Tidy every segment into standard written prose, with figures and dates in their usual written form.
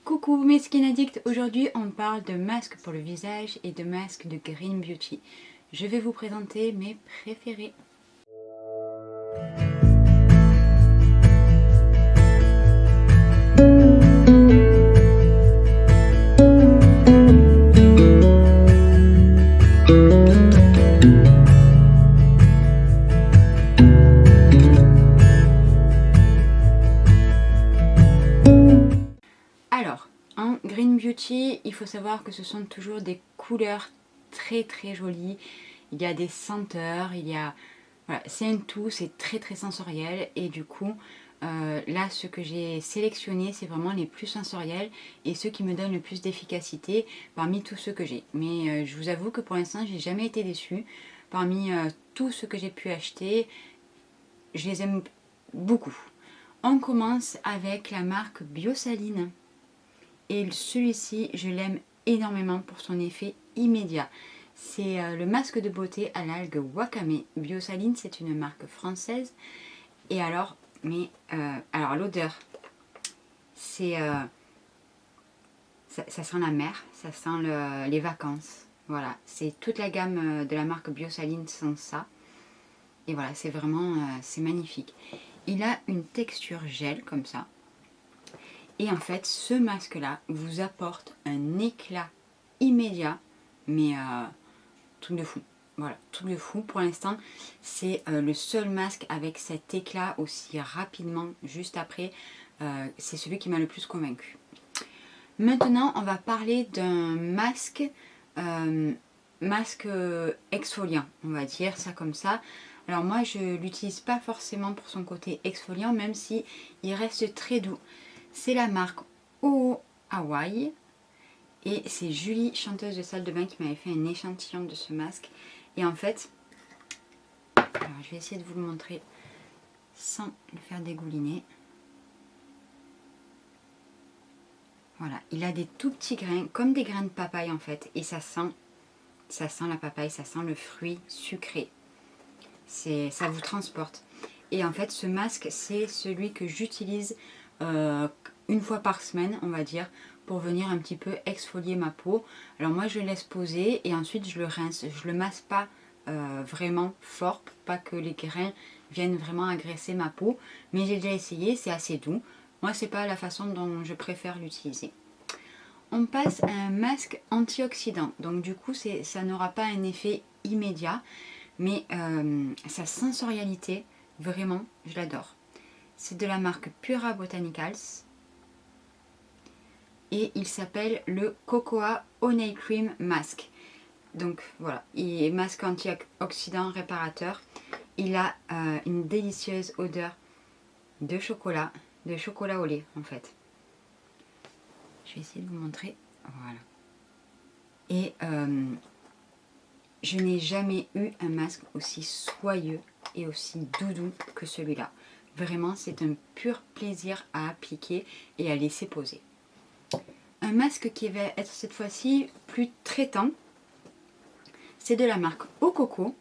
Coucou mes skin addicts, aujourd'hui on parle de masques pour le visage et de masques de Green Beauty. Je vais vous présenter mes préférés. Alors, en Green Beauty, il faut savoir que ce sont toujours des couleurs très jolies. Il y a des senteurs, voilà, c'est un tout, c'est très sensoriel. Et du coup, là, ce que j'ai sélectionné, c'est vraiment les plus sensoriels et ceux qui me donnent le plus d'efficacité parmi tous ceux que j'ai. Mais je vous avoue que pour l'instant, j'ai jamais été déçue. Parmi tous ceux que j'ai pu acheter, je les aime beaucoup. On commence avec la marque Biosaline. Et celui-ci, je l'aime énormément pour son effet immédiat. C'est le masque de beauté à l'algue Wakame. Biosaline, c'est une marque française. Et alors, alors l'odeur, c'est ça sent la mer, ça sent les vacances. Voilà, c'est toute la gamme de la marque Biosaline sans ça. Et voilà, c'est vraiment, c'est magnifique. Il a une texture gel comme ça. Et en fait, ce masque-là vous apporte un éclat immédiat, mais truc de fou. Voilà, truc de fou. Pour l'instant, c'est le seul masque avec cet éclat aussi rapidement, juste après. C'est celui qui m'a le plus convaincu. Maintenant, on va parler d'un masque, masque exfoliant, on va dire ça comme ça. Alors moi, je ne l'utilise pas forcément pour son côté exfoliant, même si il reste très doux. C'est la marque Oh Hawaii. Et c'est Julie, chanteuse de salle de bain, qui m'avait fait un échantillon de ce masque. Et en fait, alors je vais essayer de vous le montrer sans le faire dégouliner. Voilà, il a des tout petits grains, comme des grains de papaye en fait. Et ça sent la papaye, ça sent le fruit sucré. Ça vous transporte. Et en fait, ce masque, c'est celui que j'utilise une fois par semaine, on va dire, pour venir un petit peu exfolier ma peau. Alors moi, je le laisse poser et ensuite je le rince. Je le masse pas vraiment fort pour pas que les grains viennent vraiment agresser ma peau. Mais j'ai déjà essayé, c'est assez doux. Moi, c'est pas la façon dont je préfère l'utiliser. On passe à un masque antioxydant. Donc du coup, ça n'aura pas un effet immédiat. Mais sa sensorialité, vraiment, je l'adore. C'est de la marque Pura Botanicals. Et il s'appelle le Cocoa Honey Cream Mask. Donc voilà, il est masque antioxydant réparateur. Il a une délicieuse odeur de chocolat au lait en fait. Je vais essayer de vous montrer. Voilà. Et je n'ai jamais eu un masque aussi soyeux et aussi doudou que celui-là. Vraiment, c'est un pur plaisir à appliquer et à laisser poser. Un masque qui va être cette fois-ci plus traitant, c'est de la marque Au Coco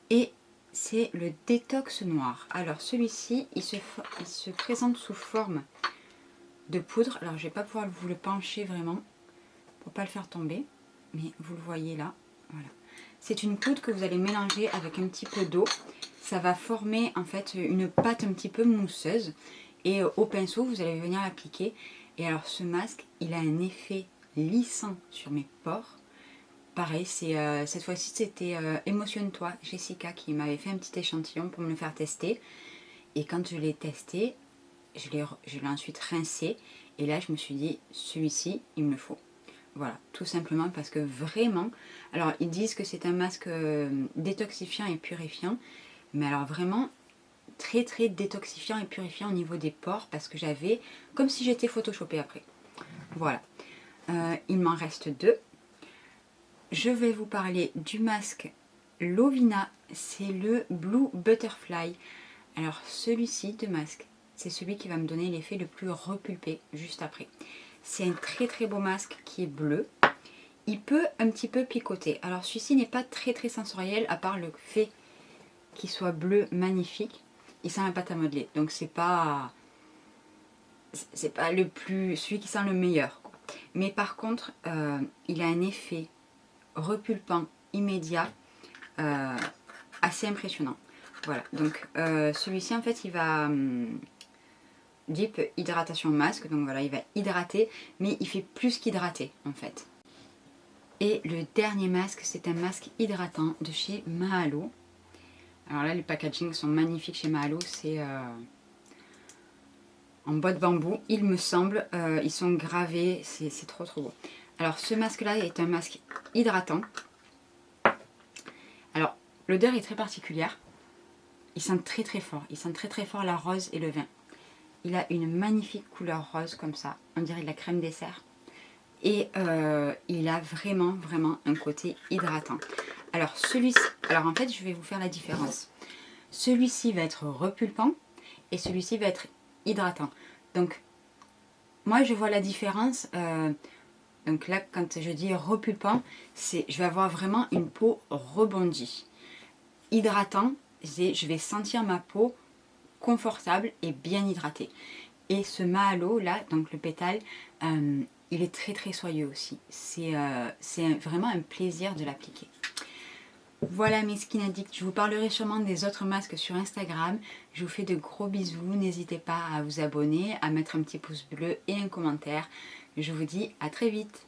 et c'est le détox noir. Alors celui-ci, il se présente sous forme de poudre. Alors je ne vais pas pouvoir vous le pencher vraiment pour ne pas le faire tomber, mais vous le voyez là. Voilà. C'est une poudre que vous allez mélanger avec un petit peu d'eau. Ça va former en fait une pâte un petit peu mousseuse. Et au pinceau, vous allez venir l'appliquer. Et alors ce masque, il a un effet lissant sur mes pores. Pareil, cette fois-ci c'était Émotionne-toi, Jessica, qui m'avait fait un petit échantillon pour me le faire tester. Et quand je l'ai testé, je l'ai ensuite rincé. Et là, je me suis dit, celui-ci, il me le faut. Voilà, tout simplement parce que vraiment, alors ils disent que c'est un masque détoxifiant et purifiant, mais alors vraiment très détoxifiant et purifiant au niveau des pores parce que j'avais comme si j'étais photoshopée après. Voilà, il m'en reste deux. Je vais vous parler du masque Lovina, c'est le Blue Butterfly. Alors celui-ci de masque, c'est celui qui va me donner l'effet le plus repulpé juste après. C'est un très beau masque qui est bleu. Il peut un petit peu picoter. Alors celui-ci n'est pas très sensoriel à part le fait qu'il soit bleu magnifique. Il sent la pâte à modeler. Donc c'est pas c'est pas celui qui sent le meilleur, quoi. Mais par contre, il a un effet repulpant immédiat assez impressionnant. Voilà, donc celui-ci en fait il va Deep Hydratation Mask, donc voilà, il va hydrater, mais il fait plus qu'hydrater en fait. Et le dernier masque, c'est un masque hydratant de chez Mahalo. Alors là, les packagings sont magnifiques chez Mahalo, c'est en bois de bambou, il me semble, ils sont gravés, c'est trop trop beau. Alors ce masque là est un masque hydratant. Alors l'odeur est très particulière, il sent très très fort, il sent très très fort la rose et le vin. Il a une magnifique couleur rose comme ça, on dirait de la crème dessert. Et il a vraiment vraiment un côté hydratant. Alors celui-ci, alors en fait je vais vous faire la différence. Celui-ci va être repulpant et celui-ci va être hydratant. Donc moi je vois la différence. Donc là quand je dis repulpant, je vais avoir vraiment une peau rebondie. Hydratant, je vais sentir ma peau confortable et bien hydratée. Et ce Mahalo là, donc le pétale, il est très très soyeux aussi. C'est vraiment un plaisir de l'appliquer. Voilà mes skin addicts, je vous parlerai sûrement des autres masques sur Instagram. Je vous fais de gros bisous, n'hésitez pas à vous abonner, à mettre un petit pouce bleu et un commentaire. Je vous dis à très vite.